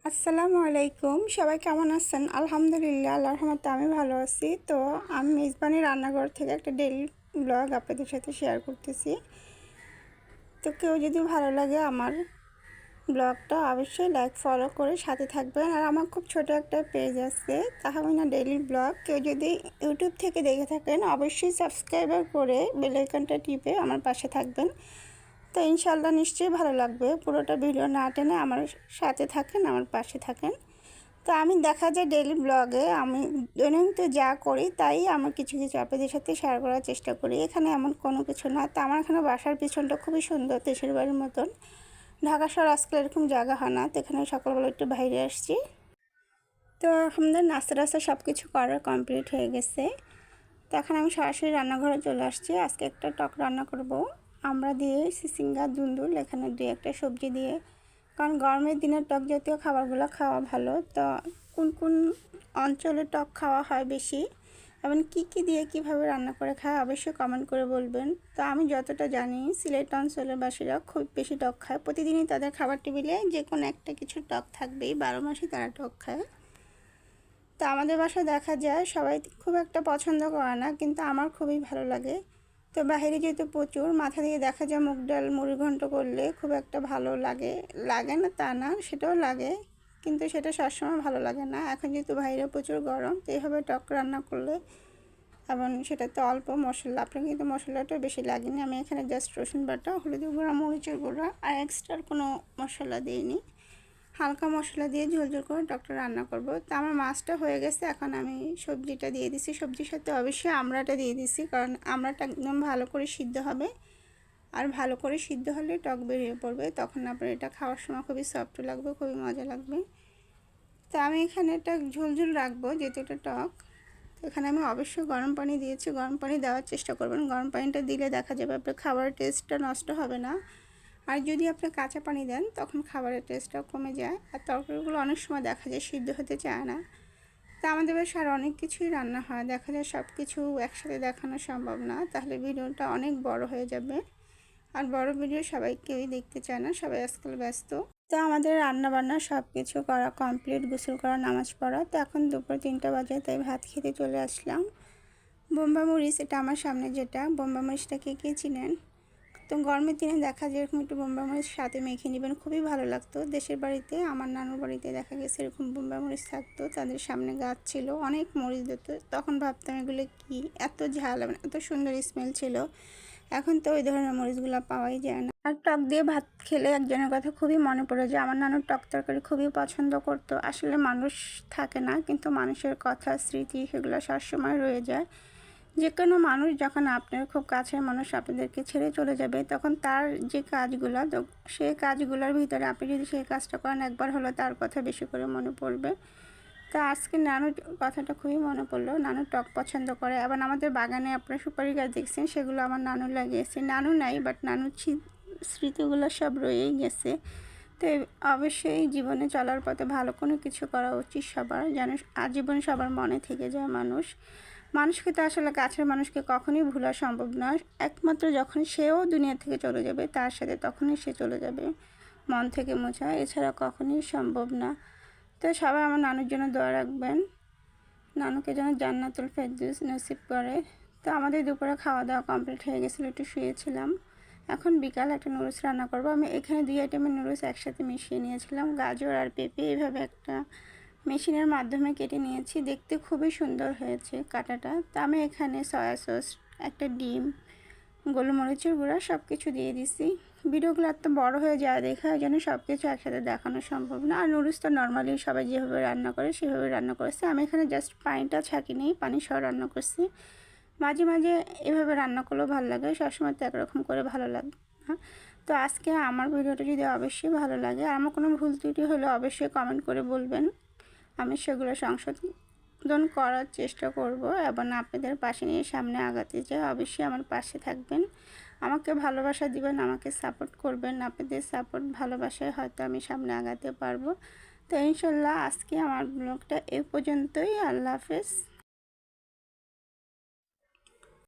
আসসালামু আলাইকুম, সবাই কেমন আছেন? আলহামদুলিল্লাহ, আল্লাহর রহমতে আমি ভালো আছি। তো আমি মেজবানি রান্নাঘর থেকে একটা ডেইলি ব্লগ আপনাদের সাথে শেয়ার করতেছি। তো কেউ যদি ভালো লাগে আমার ব্লগটা অবশ্যই লাইক ফলো করে সাথে থাকবেন। আর আমার খুব ছোট একটা পেজ আছে, তাহমিনা ডেইলি ব্লগ। কেউ যদি ইউটিউব থেকে দেখে থাকেন অবশ্যই সাবস্ক্রাইবার করে বেল আইকনটা টিপে আমার পাশে থাকবেন। তো ইনশাল্লাহ নিশ্চয়ই ভালো লাগবে। পুরোটা ভিডিও না টেনে আমার সাথে থাকেন, আমার পাশে থাকেন। তো আমি দেখা যায় ডেইলি ব্লগে আমি দৈনন্দিন যা করি তাই আমার কিছু কিছু আপনাদের সাথে শেয়ার করার চেষ্টা করি। এখানে এমন কোনো কিছু না। তো আমার এখানে বাসার পিছনটা খুবই সুন্দর, দেশের বাড়ির মতন। ঢাকা শহর আজকাল এরকম জায়গা হয় না। তো এখানে সকালবেলা একটু বাইরে আসছি। তো আমাদের নাস্তা টাস্তা সব কিছু করা কমপ্লিট হয়ে গেছে। তো এখন আমি সরাসরি রান্নাঘরে চলে আসছি। আজকে একটা টক রান্না করব আমরা দিয়ে, সিসিঙ্গা, দুন্দুল, এখানে দুই একটা সবজি দিয়ে। কারণ গরমের দিনে টক জাতীয় খাবারগুলো খাওয়া ভালো। তো কোন কোন অঞ্চলে টক খাওয়া হয় বেশি এবং কি দিয়ে কিভাবে রান্না করে খায় অবশ্যই কমেন্ট করে বলবেন। তো আমি যতটা জানি সিলেট অঞ্চলের বাসীরা খুব বেশি টক খায়। প্রতিদিনই তাদের খাবার টেবিলে যে কোনো একটা কিছু টক থাকবেই, 12 মাসই তারা টক খায়। তো আমাদের বাসায় দেখা যায় সবাই খুব একটা পছন্দ করে না, কিন্তু আমার খুবই ভালো লাগে। তো বাইরে যেহেতু প্রচুর, মাথা দিয়ে দেখা যায় মুগ ডাল মুড়ি ঘন্ট করলে খুব একটা ভালো লাগে। লাগে না তা না, সেটাও লাগে, কিন্তু সেটা সবসময় ভালো লাগে না। এখন যেহেতু বাইরে প্রচুর গরম, তো এইভাবে টক রান্না করলে এবং সেটাতে অল্প মশলা, আপনার কিন্তু মশলাটা বেশি লাগেনি। আমি এখানে জাস্ট রসুন বাটা, হলুদের গুঁড়া, মরিচের গুঁড়া আর এক্সট্রা কোনো মশলা দিইনি। হালকা মশলা দিয়ে ঝোল ঝোল করে টকটা রান্না করব। তো আমার মাছটা হয়ে গেছে, এখন আমি সবজিটা দিয়ে দিছি। সবজির সাথে অবশ্যই আমড়াটা দিয়ে দিছি, কারণ আমড়াটা একদম ভালো করে সিদ্ধ হবে। আর ভালো করে সিদ্ধ হলে টক বেরিয়ে পড়বে, তখন আপনার এটা খাওয়ার সময় খুবই সফট লাগবে, খুবই মজা লাগবে। তো আমি এখানে এটা ঝোল ঝোল রাখবো যেহেতু এটা টক। তো এখানে আমি অবশ্যই গরম পানি দিয়েছি। গরম পানি দেওয়ার চেষ্টা করবেন। গরম পানিটা দিলে দেখা যাবে আপনার খাবারের টেস্টটা নষ্ট হবে না। আর যদি আপনি কাঁচা পানি দেন তখন খাবারের টেস্টটাও কমে যায়। আর তরকারিগুলো অনেক সময় দেখা যায় সিদ্ধ হতে চায় না। তা আমাদের বাসায় আর অনেক কিছুই রান্না হয়, দেখা যায় সব কিছু একসাথে দেখানো সম্ভব না, তাহলে ভিডিওটা অনেক বড় হয়ে যাবে। আর বড় ভিডিও সবাই কেউই দেখতে চায় না, সবাই আজকাল ব্যস্ত। তো আমাদের রান্না বান্না সব কিছু করা কমপ্লিট, গোসল করা, নামাজ পড়া। তো এখন দুপুর 3টা বাজে, তাই ভাত খেতে চলে আসলাম। বোম্বা মরিচ, এটা আমার সামনে যেটা বোম্বা মরিচটা কে চিনেন? তো গরমের দিনে দেখা যায় এরকম একটু বোম্বা মরিচ সাথে মেখে নেবেন, খুবই ভালো লাগতো। দেশের বাড়িতে, আমার নানুর বাড়িতে দেখা গেছে এরকম বোম্বা মরিচ থাকতো, তাদের সামনে গাছ ছিল, অনেক মরিচ দিত। তখন ভাবতাম এগুলো কি, এত ঝাল এবং এত সুন্দর স্মেল ছিল। এখন তো ওই ধরনের মরিচগুলো পাওয়াই যায় না। আর টক দিয়ে ভাত খেলে একজনের কথা খুবই মনে পড়ে যে আমার নানুর টক তরকারি খুবই পছন্দ করতো। আসলে মানুষ থাকে না, কিন্তু মানুষের কথা, স্মৃতি, সেগুলো সবসময় রয়ে যায়। যে কোনো মানুষ যখন আপনার খুব কাছের মানুষ আপনাদেরকে ছেড়ে চলে যাবে, তখন তার যে কাজগুলো, তো সেই কাজগুলোর ভিতরে আপনি যদি সেই কাজটা করেন, একবার হলো তার কথা বেশি করে মনে পড়বে। তা আজকে নানুর কথাটা খুবই মনে পড়লো। নানু টক পছন্দ করে। আবার আমাদের বাগানে আপনার সুপারি গাছ দেখছেন, সেগুলো আমার নানু লাগিয়েছে। নানু নাই, বাট নানুর স্মৃতিগুলো সব রয়েই গেছে। তো অবশ্যই জীবনে চলার পথে ভালো কোনো কিছু করা উচিত সবার, যেন আজীবন সবার মনে থেকে যায় মানুষকে। তো আসলে কাছের মানুষকে কখনোই ভোলা সম্ভব নয়, একমাত্র যখন সেও দুনিয়া থেকে চলে যাবে তার সাথে, তখনই সে চলে যাবে মন থেকে মোছা, এছাড়া কখনোই সম্ভব না। তো সবাই আমার নানুর জন্য দোয়া রাখবেন, নানুকে যেন জান্নাতুল ফেরদৌস নসিব করে। তো আমাদের দুপুরে খাওয়া দাওয়া কমপ্লিট হয়ে গেছিলো, একটু শুয়েছিলাম। এখন বিকাল একটা নুডলস রান্না করব। আমি এখানে 2 আইটেমের নুডলস একসাথে মিশিয়ে নিয়েছিলাম, গাজর আর পেঁপে এইভাবে একটা মেশিনের মাধ্যমে কেটে নিয়েছি। দেখতে খুবই সুন্দর হয়েছে কাটাটা। তো আমি এখানে সয়া সস, একটা ডিম, গোলমরিচের গুঁড়া সব কিছু দিয়ে দিছি। ভিডিওগুলো এত বড় হয়ে যায় দেখা, ওই জন্য সব কিছু একসাথে দেখানো সম্ভব না। আর নুডলস তো নর্মালি সবাই যেভাবে রান্না করে সেভাবে রান্না করেছে। আমি এখানে জাস্ট পানিটা ছাঁকি পানি সহ রান্না করছি। মাঝে মাঝে এভাবে রান্না করলেও ভালো লাগে, সবসময় তো একরকম করে ভালো লাগে না। তো আজকে আমার ভিডিওটা যদি অবশ্যই ভালো লাগে, আর আমার কোনো ভুল ত্রুটি হলে অবশ্যই কমেন্ট করে বলবেন, আমি সেগুলো সংশোধন করার চেষ্টা করব এবং আপনাদের পাশে নিয়ে সামনে আগাতে চাই। অবশ্যই আমার পাশে থাকবেন, আমাকে ভালোবাসা দিবেন, আমাকে সাপোর্ট করবেন। আপনাদের সাপোর্ট, ভালোবাসায় হয়তো আমি সামনে আগাতে পারবো। তো ইনশাল্লাহ আজকে আমার ব্লগটা এ পর্যন্তই। আল্লাহ হাফেজ।